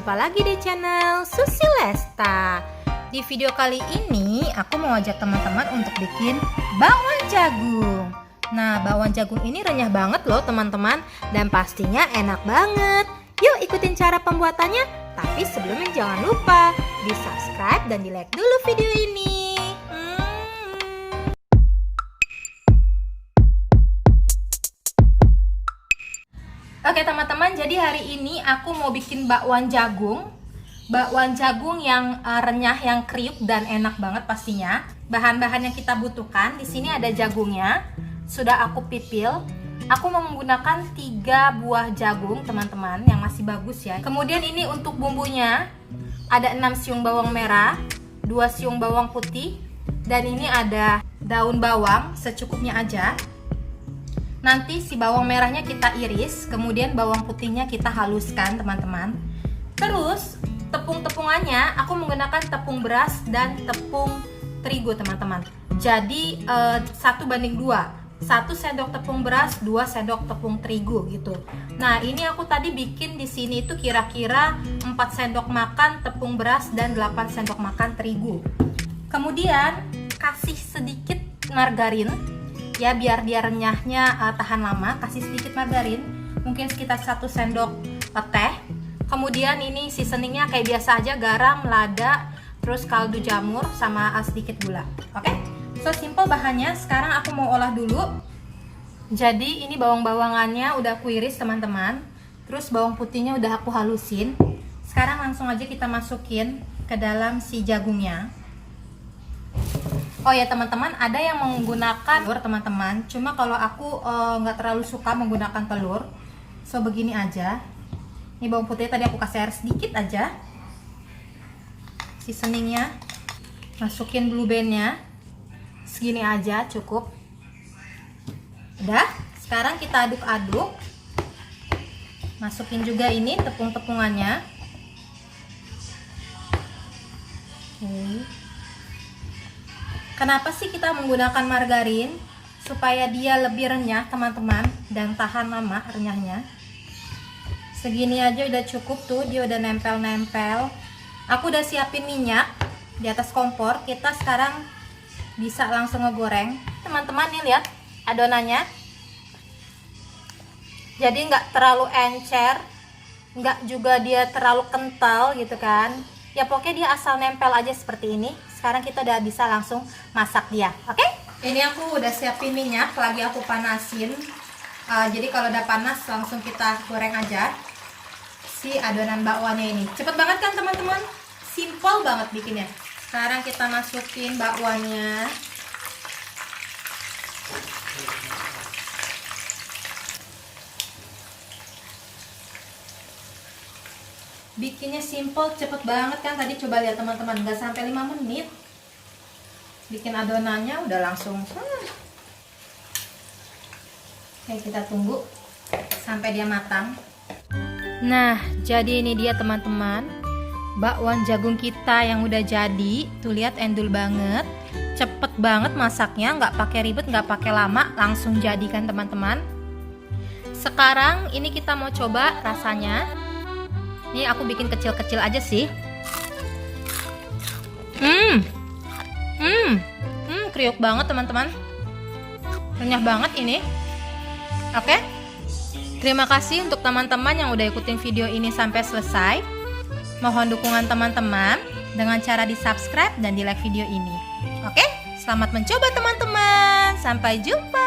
Jumpa lagi di channel Susi Lesta. Di video kali ini aku mau ajak teman-teman untuk bikin bakwan jagung. Nah, bakwan jagung ini renyah banget loh teman-teman, dan pastinya enak banget. Yuk ikutin cara pembuatannya. Tapi sebelumnya jangan lupa di subscribe dan di like dulu video ini. Oke teman-teman, jadi hari ini aku mau bikin bakwan jagung. Bakwan jagung yang renyah, yang kriuk dan enak banget pastinya. Bahan-bahan yang kita butuhkan di sini ada jagungnya, sudah aku pipil. Aku mau menggunakan 3 buah jagung teman-teman yang masih bagus ya. Kemudian ini untuk bumbunya ada 6 siung bawang merah, 2 siung bawang putih, dan ini ada daun bawang secukupnya aja. Nanti si bawang merahnya kita iris, kemudian bawang putihnya kita haluskan teman-teman. Terus tepung-tepungannya aku menggunakan tepung beras dan tepung terigu teman-teman. Jadi 1:2, 1 sendok tepung beras, 2 sendok tepung terigu gitu. Nah ini aku tadi bikin di sini itu kira-kira 4 sendok makan tepung beras dan 8 sendok makan terigu. Kemudian kasih sedikit margarin ya, biar dia renyahnya tahan lama. Kasih sedikit margarin, mungkin sekitar 1 sendok teh. Kemudian ini seasoningnya kayak biasa aja, garam, lada, terus kaldu jamur sama sedikit gula. Oke, so simple bahannya. Sekarang aku mau olah dulu. Jadi ini bawang-bawangannya udah aku iris teman-teman, terus bawang putihnya udah aku halusin. Sekarang langsung aja kita masukin ke dalam si jagungnya. Oh ya teman-teman, ada yang menggunakan telur teman-teman. Cuma kalau aku nggak terlalu suka menggunakan telur, so begini aja. Ini bawang putih tadi aku kasih air sedikit aja. Seasoningnya masukin blue bandnya segini aja cukup. Udah, sekarang kita aduk-aduk. Masukin juga ini tepung-tepungannya. Oke. Kenapa sih kita menggunakan margarin? Supaya dia lebih renyah teman-teman dan tahan lama renyahnya. Segini aja udah cukup tuh, dia udah nempel-nempel. Aku udah siapin minyak di atas kompor. Kita sekarang bisa langsung ngegoreng. Teman-teman nih lihat adonannya. Jadi nggak terlalu encer, nggak juga dia terlalu kental gitu kan. Ya pokoknya dia asal nempel aja seperti ini. Sekarang kita udah bisa langsung masak dia. Oke? Ini aku udah siapin minyak, lagi aku panasin. Jadi kalau udah panas langsung kita goreng aja si adonan bakwannya ini. Cepet banget kan teman-teman? Simple banget bikinnya. Sekarang kita masukin bakwannya. Bikinnya simple, cepet banget kan. Tadi coba lihat teman-teman, nggak sampai 5 menit bikin adonannya udah langsung. Oke, kita tunggu sampai dia matang. Nah, jadi ini dia teman-teman, bakwan jagung kita yang udah jadi. Tuh lihat, endul banget, cepet banget masaknya, nggak pakai ribet, nggak pakai lama, langsung jadi kan teman-teman. Sekarang ini kita mau coba rasanya. Ini aku bikin kecil-kecil aja sih. Kriuk banget teman-teman. Renyah banget ini. Oke. Terima kasih untuk teman-teman yang udah ikutin video ini sampai selesai. Mohon dukungan teman-teman dengan cara di subscribe dan di like video ini. Oke. Selamat mencoba teman-teman. Sampai jumpa.